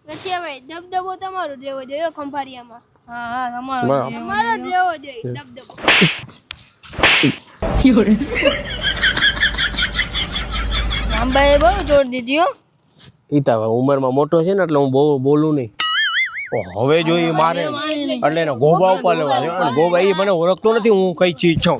ગઠિયાભાઈ દબદબો તમારો જેવો જોઈએ ખંભારિયામાં. હા તમારો તમારો જેવો જોઈએ દબદબો. લાંબાએ બહુ જોર દીધી હો. ઈતા ઉંમરમાં મોટો છે ને એટલે હું બહુ બોલું નહીં. હવે જોઈએ મારે એટલે એને ગોબા ઉપર લેવા છે અને ગોબા એ મને ઓળખતો નથી હું કઈ ચીજ છું.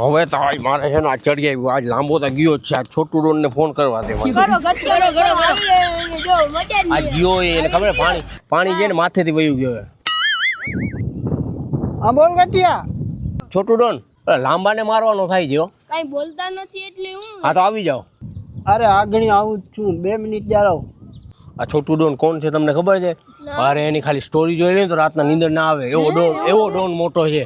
હવે તો મારે છે ને આ ચડી આવ્યું આજ લાંબો તો ગયો જ છે. આ છોટું ડોન ને ફોન કરવા દે મને. કરો ગઠિયા જો મજા આ ગયો એને ખબર પાણી છે ને માથેથી વયું ગયો. હા બોલ ગટિયા. છોટું ડોન લાંબાને મારવાનો થાય છે હો. કઈ બોલતા નથી એટલે હું. હા તો આવી જાઓ. અરે આગળ આવું જ છું 2 મિનિટ જારો. આ છોટું ડોન કોણ છે તમને ખબર છે? અરે એની ખાલી સ્ટોરી જોઈ લે તો રાતના નીંદર ના આવે એવો ડોન મોટો છે.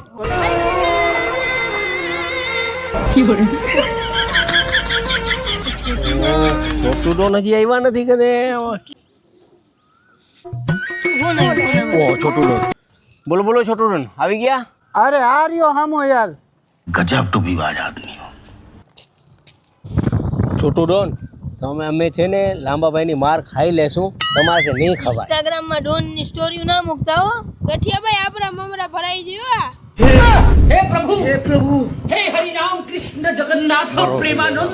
છોટું ડોન હજી આવ્યા નથી કદે. ઓ છોટું ડોન બોલો બોલો છોટું ડોન આવી ગયા. અરે આ રહ્યો હામો યાર. गजब टू भी बाज आदमी हो. છોટું ડોન અમે છે ને લાંબાભાઈની માર ખાઈ લેશું તમારે નહીં ખવાય. ઇન્સ્ટાગ્રામ માં ડોન ની સ્ટોરી ના મૂકતા હો. ગઠિયાભાઈ આપણા મમરા ભરાઈ ગયો. हे प्रभु हे हरि राम कृष्ण जगन्नाथ प्रेमानंद